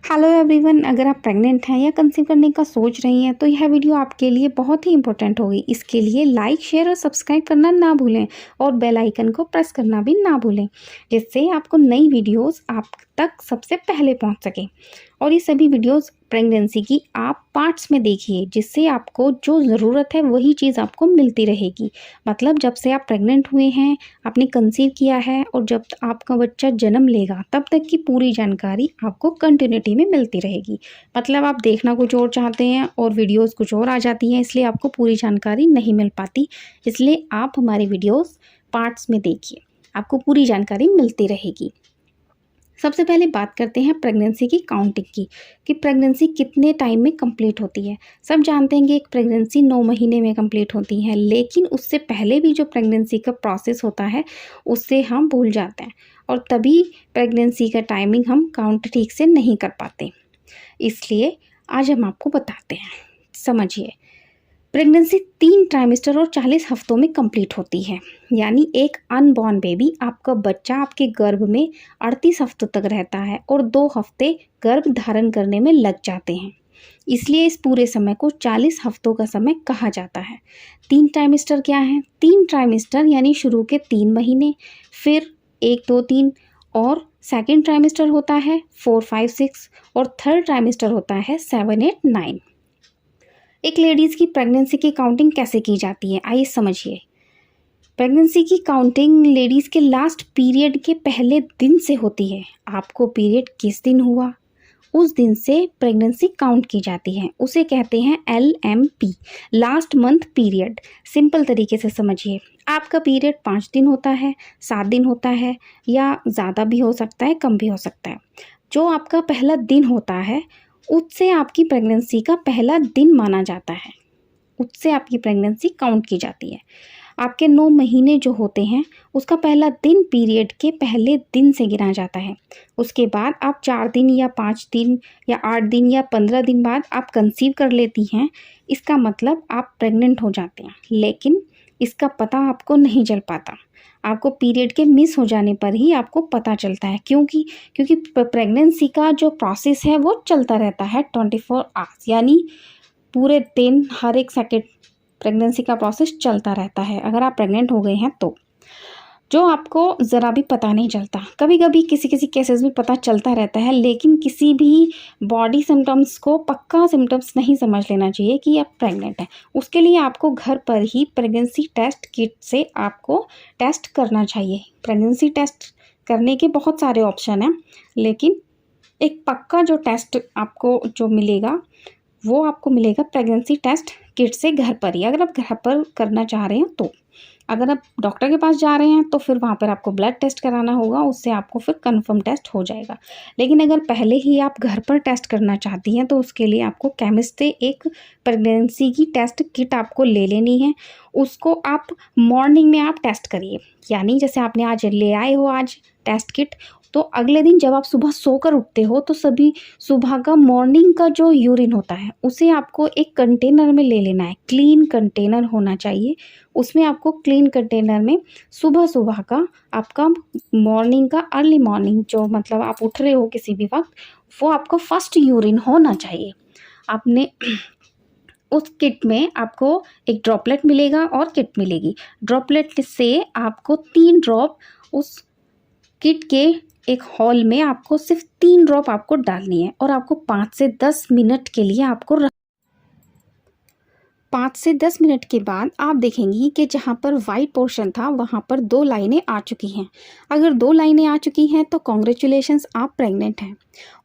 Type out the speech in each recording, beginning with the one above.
Hello everyone, अगर आप pregnant हैं या कंसीव करने का सोच रही हैं तो यह वीडियो आपके लिए बहुत ही इंपॉर्टेंट होगी। इसके लिए लाइक, शेयर और सब्सक्राइब करना ना भूलें और बेल आइकन को प्रेस करना भी ना भूलें, जिससे आपको नई वीडियोस आप तक सबसे पहले पहुंच सके। और ये सभी वीडियोस प्रेगनेंसी की आप पार्ट्स में देखिए, जिससे आपको जो ज़रूरत है वही चीज़ आपको मिलती रहेगी। मतलब जब से आप प्रेग्नेंट हुए हैं, आपने कंसीव किया है और जब आपका बच्चा जन्म लेगा तब तक की पूरी जानकारी आपको कंटिन्यूटी में मिलती रहेगी। मतलब आप देखना कुछ और चाहते हैं और वीडियोस कुछ और आ जाती हैं, इसलिए आपको पूरी जानकारी नहीं मिल पाती। इसलिए आप हमारी वीडियोस पार्ट्स में देखिए, आपको पूरी जानकारी मिलती रहेगी। सबसे पहले बात करते हैं प्रेगनेंसी की काउंटिंग की, कि प्रेगनेंसी कितने टाइम में कंप्लीट होती है। सब जानते हैं कि एक प्रेगनेंसी 9 महीने में कंप्लीट होती है, लेकिन उससे पहले भी जो प्रेगनेंसी का प्रोसेस होता है उससे हम भूल जाते हैं और तभी प्रेगनेंसी का टाइमिंग हम काउंट ठीक से नहीं कर पाते। इसलिए आज हम आपको बताते हैं। समझिए, प्रेगनेंसी 3 ट्राइमेस्टर और 40 हफ्तों में कंप्लीट होती है। यानी एक अनबॉर्न बेबी, आपका बच्चा आपके गर्भ में 38 हफ्तों तक रहता है और 2 हफ्ते गर्भ धारण करने में लग जाते हैं। इसलिए इस पूरे समय को 40 हफ्तों का समय कहा जाता है। 3 ट्राइमेस्टर क्या है? 3 ट्राइमेस्टर यानी शुरू के 3 महीने, फिर 1, 2, 3 और सेकेंड ट्राइमेस्टर होता है 4, 5, 6 और थर्ड ट्राइमेस्टर होता है 7, 8, 9। एक लेडीज़ की प्रेगनेंसी की काउंटिंग कैसे की जाती है, आइए समझिए। प्रेगनेंसी की काउंटिंग लेडीज़ के लास्ट पीरियड के पहले दिन से होती है। आपको पीरियड किस दिन हुआ, उस दिन से प्रेगनेंसी काउंट की जाती है। उसे कहते हैं LMP, last month period. Simple तरीके से समझिए, आपका पीरियड 5 दिन होता है, 7 दिन होता है, या ज़्यादा भी हो सकता है, कम भी हो सकता है। जो आपका पहला दिन होता है उससे आपकी प्रेगनेंसी का पहला दिन माना जाता है, उससे आपकी प्रेगनेंसी काउंट की जाती है। आपके 9 महीने जो होते हैं उसका पहला दिन पीरियड के पहले दिन से गिना जाता है। उसके बाद आप 4 दिन या 5 दिन या 8 दिन या 15 दिन बाद आप कंसीव कर लेती हैं। इसका मतलब आप प्रेग्नेंट हो जाते हैं, लेकिन इसका पता आपको नहीं चल पाता। आपको पीरियड के मिस हो जाने पर ही आपको पता चलता है। क्योंकि प्रेगनेंसी का जो प्रोसेस है वो चलता रहता है 24 आवर्स, यानी पूरे दिन हर एक सेकेंड प्रेगनेंसी का प्रोसेस चलता रहता है। अगर आप प्रेग्नेंट हो गए हैं तो जो आपको ज़रा भी पता नहीं चलता। कभी कभी किसी किसी केसेस में पता चलता रहता है, लेकिन किसी भी बॉडी सिम्टम्स को पक्का सिम्टम्स नहीं समझ लेना चाहिए कि आप प्रेग्नेंट हैं। उसके लिए आपको घर पर ही प्रेगनेंसी टेस्ट किट से आपको टेस्ट करना चाहिए। प्रेगनेंसी टेस्ट करने के बहुत सारे ऑप्शन हैं, लेकिन एक पक्का जो टेस्ट आपको जो मिलेगा वो आपको मिलेगा प्रेगनेंसी टेस्ट किट से घर पर ही, अगर आप घर पर करना चाह रहे हैं तो। अगर आप डॉक्टर के पास जा रहे हैं तो फिर वहाँ पर आपको ब्लड टेस्ट कराना होगा, उससे आपको फिर कंफर्म टेस्ट हो जाएगा। लेकिन अगर पहले ही आप घर पर टेस्ट करना चाहती हैं तो उसके लिए आपको केमिस्ट से एक प्रेगनेंसी की टेस्ट किट आपको ले लेनी है। उसको आप मॉर्निंग में आप टेस्ट करिए, यानी जैसे आपने आज ले आए हो आज टेस्ट किट, तो अगले दिन जब आप सुबह सोकर उठते हो तो सभी सुबह का मॉर्निंग का जो यूरिन होता है उसे आपको एक कंटेनर में ले लेना है। क्लीन कंटेनर होना चाहिए, उसमें आपको क्लीन कंटेनर में सुबह सुबह का आपका मॉर्निंग का अर्ली मॉर्निंग जो मतलब आप उठ रहे हो किसी भी वक्त, वो आपका फर्स्ट यूरिन होना चाहिए। आपने उस किट में आपको एक ड्रॉपलेट मिलेगा और किट मिलेगी। ड्रॉपलेट से आपको 3 ड्रॉप उस किट के एक हॉल में आपको सिर्फ 3 ड्रॉप आपको डालनी है और आपको 5 से 10 मिनट के लिए आपको 5 से 10 मिनट के बाद आप देखेंगी कि जहाँ पर वाइट पोर्शन था वहाँ पर 2 लाइनें आ चुकी हैं। अगर 2 लाइनें आ चुकी हैं तो कॉन्ग्रेचुलेशंस, आप प्रेग्नेंट हैं।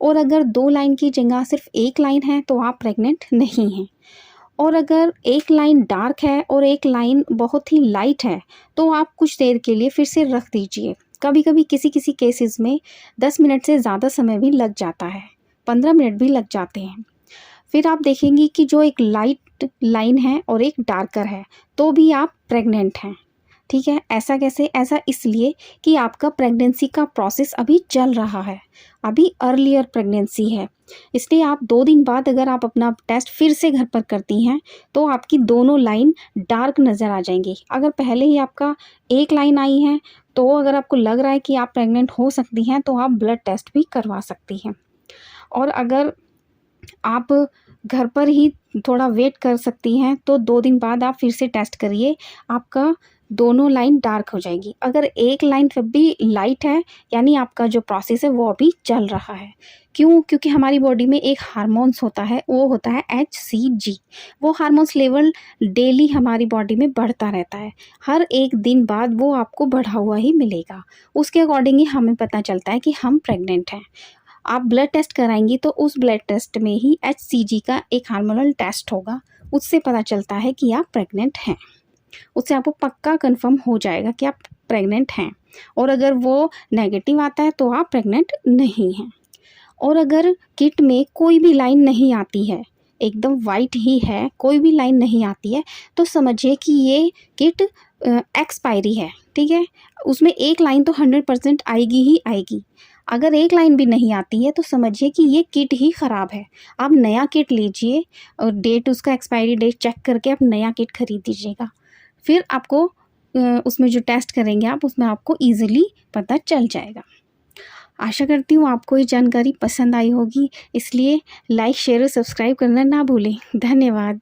और अगर 2 लाइन की जगह सिर्फ 1 लाइन है तो आप प्रेग्नेंट नहीं हैं। और अगर 1 लाइन डार्क है और 1 लाइन बहुत ही लाइट है तो आप कुछ देर के लिए फिर से रख दीजिए। कभी कभी किसी किसी केसेस में 10 मिनट से ज़्यादा समय भी लग जाता है, 15 मिनट भी लग जाते हैं। फिर आप देखेंगी कि जो एक लाइट लाइन है और एक डार्कर है तो भी आप प्रेग्नेंट हैं। ठीक है, ऐसा कैसे? ऐसा इसलिए कि आपका प्रेगनेंसी का प्रोसेस अभी चल रहा है, अभी अर्लियर प्रेगनेंसी है। इसलिए आप 2 दिन बाद अगर आप अपना टेस्ट फिर से घर पर करती हैं तो आपकी दोनों लाइन डार्क नज़र आ जाएंगी। अगर पहले ही आपका 1 लाइन आई है तो अगर आपको लग रहा है कि आप प्रेग्नेंट हो सकती हैं तो आप ब्लड टेस्ट भी करवा सकती हैं। और अगर आप घर पर ही थोड़ा वेट कर सकती हैं तो 2 दिन बाद आप फिर से टेस्ट करिए, आपका दोनों लाइन डार्क हो जाएगी। अगर एक लाइन फिर भी लाइट है, यानी आपका जो प्रोसेस है वो अभी चल रहा है। क्यों? क्योंकि हमारी बॉडी में एक हार्मोन्स होता है, वो होता है HCG। वो हार्मोन्स लेवल डेली हमारी बॉडी में बढ़ता रहता है। हर एक दिन बाद वो आपको बढ़ा हुआ ही मिलेगा। उसके अकॉर्डिंग ही हमें पता चलता है कि हम प्रेग्नेंट हैं। आप ब्लड टेस्ट कराएंगी तो उस ब्लड टेस्ट में ही HCG का एक हार्मोनल टेस्ट होगा, उससे पता चलता है कि आप प्रेग्नेंट हैं। उससे आपको पक्का कंफर्म हो जाएगा कि आप प्रेग्नेंट हैं, और अगर वो नेगेटिव आता है तो आप प्रेग्नेंट नहीं हैं। और अगर किट में कोई भी लाइन नहीं आती है, एकदम वाइट ही है, कोई भी लाइन नहीं आती है, तो समझिए कि ये किट एक्सपायरी है, ठीक है। उसमें एक लाइन तो 100% आएगी ही आएगी। अगर एक लाइन भी नहीं आती है तो समझिए कि ये किट ही ख़राब है। आप नया किट लीजिए और डेट, उसका एक्सपायरी डेट चेक करके आप नया किट खरीद दीजिएगा। फिर आपको उसमें जो टेस्ट करेंगे आप, उसमें आपको ईज़िली पता चल जाएगा। आशा करती हूँ आपको ये जानकारी पसंद आई होगी, इसलिए लाइक, शेयर और सब्सक्राइब करना ना भूलें। धन्यवाद।